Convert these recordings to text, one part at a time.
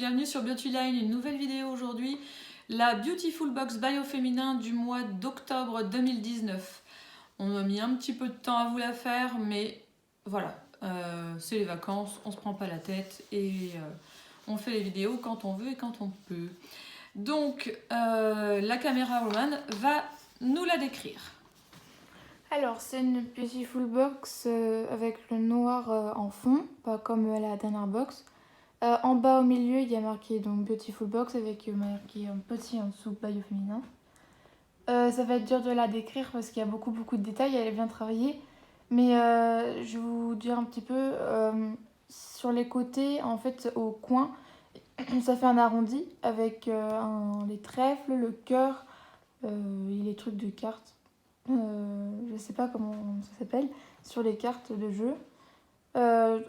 bienvenue sur Beautyline, une nouvelle vidéo aujourd'hui. La Beautiful Box Bio Féminin du mois d'octobre 2019. On a mis un petit peu de temps à vous la faire, mais voilà, c'est les vacances, on se prend pas la tête et on fait les vidéos quand on veut et quand on peut. Donc, la caméra woman va nous la décrire. Alors, c'est une Beautiful Box avec le noir en fond, pas comme la dernière box. En bas au milieu, il y a marqué donc Beautiful Box avec marqué un petit en dessous Bio Féminin. Ça va être dur de la décrire parce qu'il y a beaucoup de détails, elle est bien travaillée. Mais je vais vous dire un petit peu sur les côtés, en fait, au coin, ça fait un arrondi avec les trèfles, le cœur et les trucs de cartes. Je sais pas comment ça s'appelle, sur les cartes de jeu.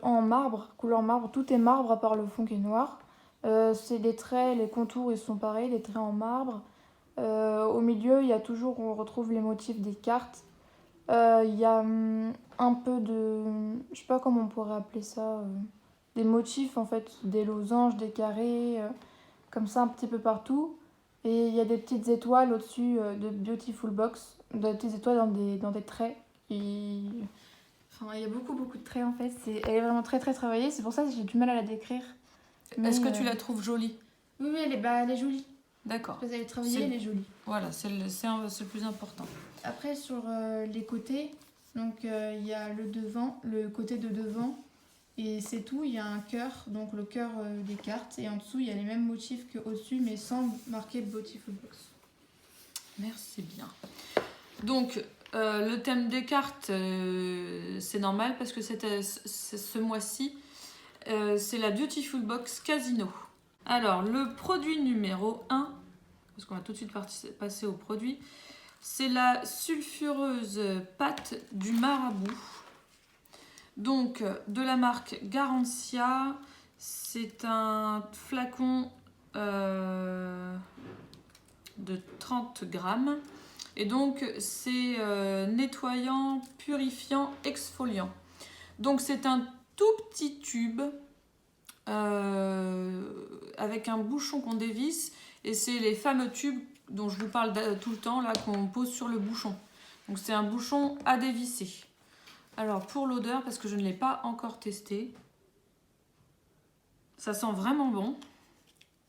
En marbre, couleur marbre, tout est marbre à part le fond qui est noir. C'est les traits, les contours, ils sont pareils, les traits en marbre. Au milieu, il y a toujours, on retrouve les motifs des cartes. Il y a un peu de, je sais pas comment on pourrait appeler ça, des motifs en fait, des losanges, des carrés, comme ça un petit peu partout. Et il y a des petites étoiles au-dessus de Beautiful Box, des petites étoiles dans des traits. Enfin, il y a beaucoup de traits en fait. Elle est vraiment très travaillée, c'est pour ça que j'ai du mal à la décrire. Est-ce que tu la trouves jolie? Oui, elle est jolie. D'accord. Parce qu'elle est travaillée, elle est jolie. Voilà, c'est le plus important. Après, sur les côtés, donc il y a le devant, le côté de devant, et c'est tout. Il y a un cœur, donc le cœur des cartes, et en dessous, il y a les mêmes motifs qu'au-dessus, mais sans marquer Beautiful Box. Merci bien. Donc, le thème des cartes, c'est normal parce que ce mois-ci, c'est la Beautiful Box Casino. Alors, le produit numéro 1, parce qu'on va tout de suite passer au produit, c'est la sulfureuse pâte du marabout. Donc, de la marque Garancia, c'est un flacon de 30 grammes. Et donc, c'est nettoyant, purifiant, exfoliant. Donc, c'est un tout petit tube avec un bouchon qu'on dévisse. Et c'est les fameux tubes dont je vous parle tout le temps, là, qu'on pose sur le bouchon. Donc, c'est un bouchon à dévisser. Alors, pour l'odeur, parce que je ne l'ai pas encore testé, ça sent vraiment bon.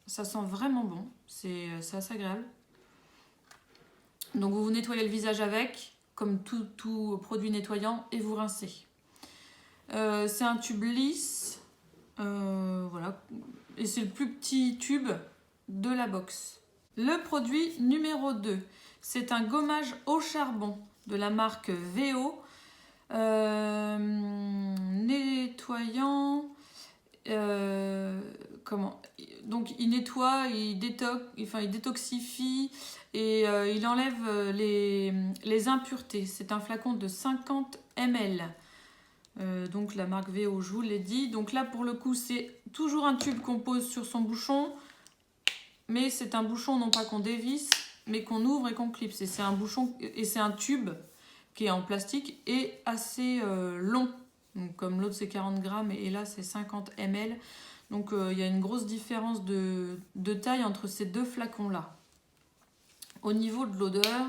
Ça sent vraiment bon. C'est assez agréable. Donc, vous nettoyez le visage avec, comme tout produit nettoyant, et vous rincez. C'est un tube lisse. Voilà. Et c'est le plus petit tube de la box. Le produit numéro 2, c'est un gommage au charbon de la marque VO. Nettoyant. Donc il nettoie, il détoxifie et il enlève les impuretés. C'est un flacon de 50 ml. Donc la marque VO, je vous l'ai dit. Donc là pour le coup c'est toujours un tube qu'on pose sur son bouchon, mais c'est un bouchon non pas qu'on dévisse, mais qu'on ouvre et qu'on clipse. Et c'est un bouchon et c'est un tube qui est en plastique et assez long. Donc, comme l'autre c'est 40 grammes et là c'est 50 ml. Donc il y a une grosse différence de taille entre ces deux flacons là. Au niveau de l'odeur,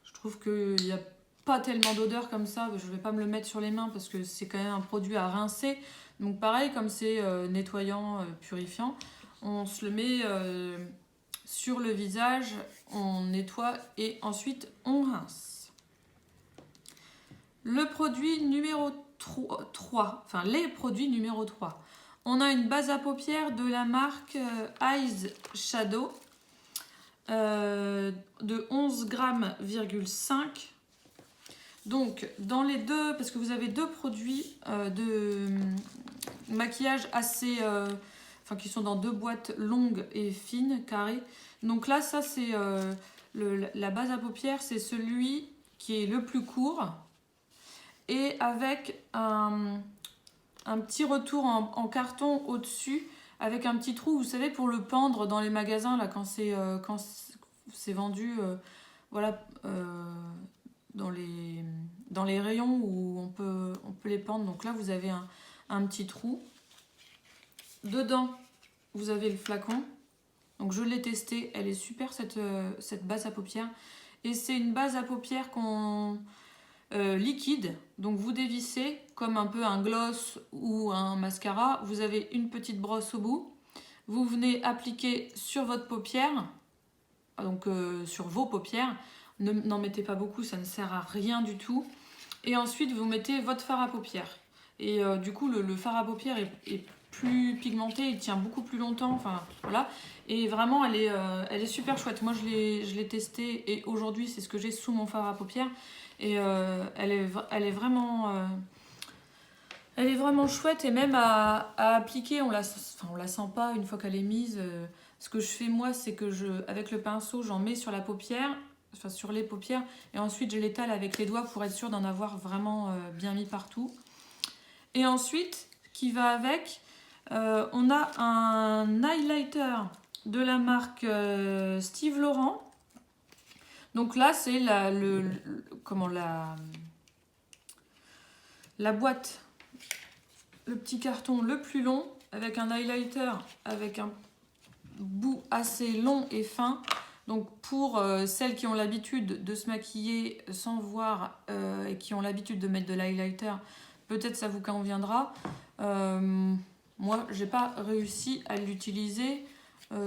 je trouve qu'il n'y a pas tellement d'odeur comme ça. Je ne vais pas me le mettre sur les mains parce que c'est quand même un produit à rincer. Donc pareil, comme c'est nettoyant, purifiant, on se le met sur le visage, on nettoie et ensuite on rince. Le produit numéro 3, enfin les produits numéro 3. On a une base à paupières de la marque Eyes Shadow de 11,5 grammes. Donc dans les deux, parce que vous avez deux produits de maquillage assez... qui sont dans deux boîtes longues et fines, carrées. Donc là, ça c'est la base à paupières, c'est celui qui est le plus court et avec un petit retour en carton au-dessus avec un petit trou, vous savez, pour le pendre dans les magasins là quand c'est vendu, voilà, dans les rayons où on peut les pendre. Donc là, vous avez un petit trou. Dedans, vous avez le flacon. Donc je l'ai testé, elle est super cette base à paupières. Et c'est une base à paupières liquide. Donc vous dévissez comme un peu un gloss ou un mascara. Vous avez une petite brosse au bout. Vous venez appliquer sur votre paupière, donc sur vos paupières. N'en mettez pas beaucoup, ça ne sert à rien du tout. Et ensuite, vous mettez votre fard à paupières. Et du coup, le fard à paupières est plus pigmenté, il tient beaucoup plus longtemps. Enfin, voilà. Et vraiment, elle est super chouette. Moi, je l'ai testé et aujourd'hui, c'est ce que j'ai sous mon fard à paupières. Et elle est vraiment chouette. Et même à appliquer, on la sent pas une fois qu'elle est mise. Ce que je fais, moi, c'est que avec le pinceau, j'en mets sur la paupière. Enfin, sur les paupières, et ensuite je l'étale avec les doigts pour être sûre d'en avoir vraiment bien mis partout. Et ensuite, qui va avec, on a un highlighter de la marque Steve Laurent. Donc là, c'est la boîte, le petit carton le plus long, avec un highlighter avec un bout assez long et fin. Donc pour celles qui ont l'habitude de se maquiller sans voir et qui ont l'habitude de mettre de l'highlighter, peut-être ça vous conviendra. Moi, j'ai pas réussi à l'utiliser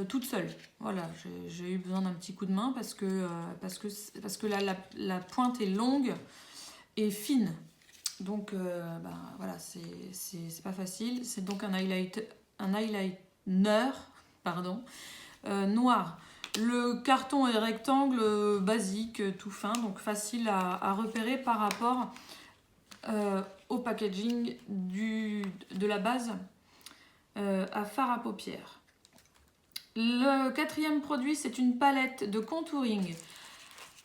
toute seule. Voilà, j'ai eu besoin d'un petit coup de main parce que la pointe est longue et fine. Donc voilà, c'est pas facile. C'est donc un eyeliner noir. Le carton est rectangle basique, tout fin, donc facile à repérer par rapport au packaging de la base à fard à paupières. Le quatrième produit, c'est une palette de contouring.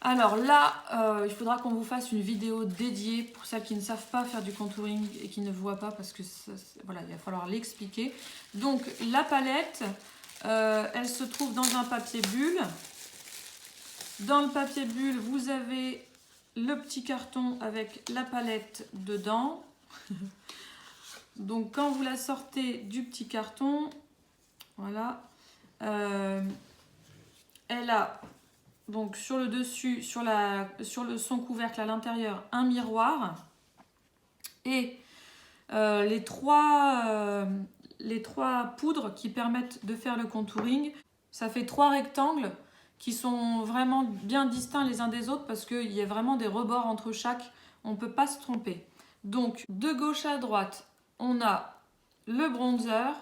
Alors là, il faudra qu'on vous fasse une vidéo dédiée pour celles qui ne savent pas faire du contouring et qui ne voient pas, parce que voilà, il va falloir l'expliquer. Donc la palette, elle se trouve dans un papier bulle. Dans le papier bulle, vous avez le petit carton avec la palette dedans. Donc quand vous la sortez du petit carton, voilà, elle a donc sur le dessus, sur son couvercle à l'intérieur, un miroir et les trois poudres qui permettent de faire le contouring. Ça fait 3 rectangles qui sont vraiment bien distincts les uns des autres parce qu'il y a vraiment des rebords entre chaque. On ne peut pas se tromper. Donc de gauche à droite, on a le bronzer,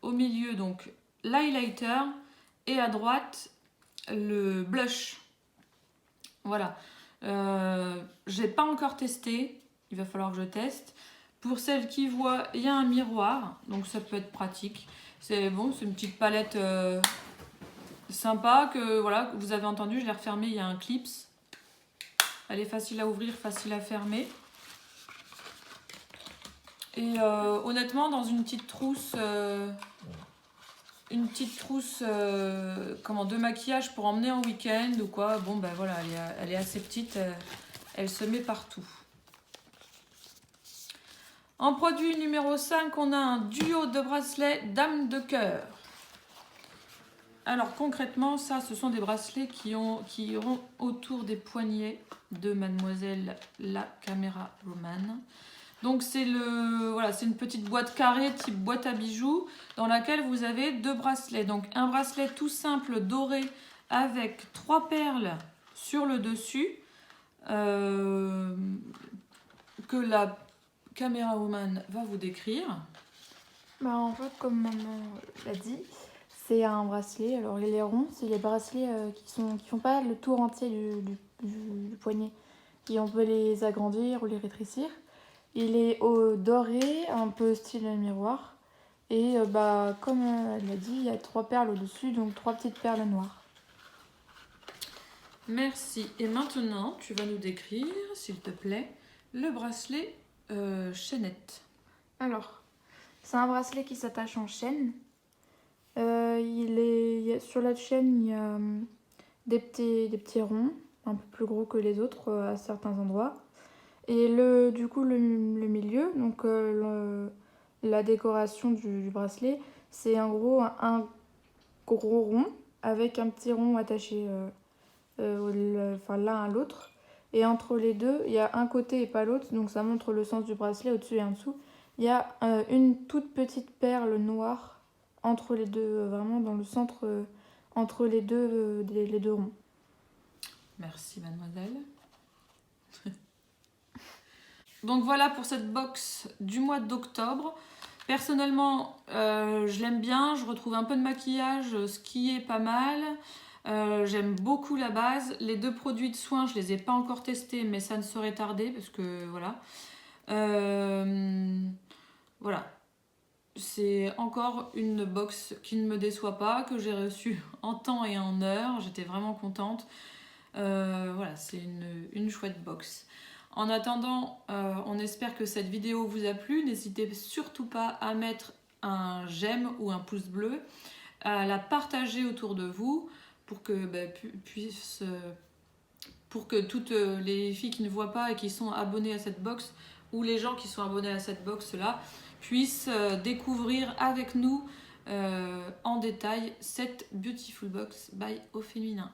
au milieu donc l'highlighter et à droite le blush. Voilà. J'ai pas encore testé, il va falloir que je teste. Pour celles qui voient, il y a un miroir, donc ça peut être pratique. C'est bon, c'est une petite palette sympa que voilà, vous avez entendu, je l'ai refermée, il y a un clips. Elle est facile à ouvrir, facile à fermer. Et honnêtement, dans une petite trousse de maquillage pour emmener en week-end ou quoi, bon ben voilà, elle est assez petite, elle se met partout. En produit numéro 5, on a un duo de bracelets Dame de cœur. Alors concrètement, ça, ce sont des bracelets qui iront autour des poignets de Mademoiselle la Caméra Romane. Donc c'est une petite boîte carrée type boîte à bijoux dans laquelle vous avez 2 bracelets. Donc un bracelet tout simple doré avec 3 perles sur le dessus que la Caméra Woman va vous décrire. Bah, en fait, comme maman l'a dit, c'est un bracelet. Alors il est rond, c'est les bracelets qui font pas le tour entier du poignet. Et on peut les agrandir ou les rétrécir. Il est doré, un peu style miroir. Et comme elle l'a dit, il y a 3 perles au-dessus, donc 3 petites perles noires. Merci. Et maintenant, tu vas nous décrire, s'il te plaît, le bracelet chaînette. Alors, c'est un bracelet qui s'attache en chaîne. Sur la chaîne, il y a des petits ronds un peu plus gros que les autres à certains endroits. Et du coup, le milieu, donc la décoration du bracelet, c'est en gros un gros rond avec un petit rond attaché l'un à l'autre. Et entre les deux, il y a un côté et pas l'autre, donc ça montre le sens du bracelet au-dessus et en dessous. Il y a une toute petite perle noire entre les deux, vraiment dans le centre, entre les deux ronds. Merci mademoiselle. Donc voilà pour cette box du mois d'octobre. Personnellement, je l'aime bien, je retrouve un peu de maquillage, ce qui est pas mal. J'aime beaucoup la base. Les 2 produits de soins, je les ai pas encore testés, mais ça ne saurait tarder parce que voilà. Voilà. C'est encore une box qui ne me déçoit pas, que j'ai reçue en temps et en heure. J'étais vraiment contente. Voilà, c'est une chouette box. En attendant, on espère que cette vidéo vous a plu. N'hésitez surtout pas à mettre un j'aime ou un pouce bleu, à la partager autour de vous pour que, pour que toutes les filles qui ne voient pas et qui sont abonnées à cette box ou les gens qui sont abonnés à cette box là puissent découvrir avec nous en détail cette Beautiful Box by Au Féminin.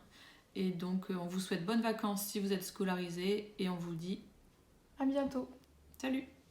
Et donc on vous souhaite bonnes vacances si vous êtes scolarisés et on vous dit À bientôt. salut!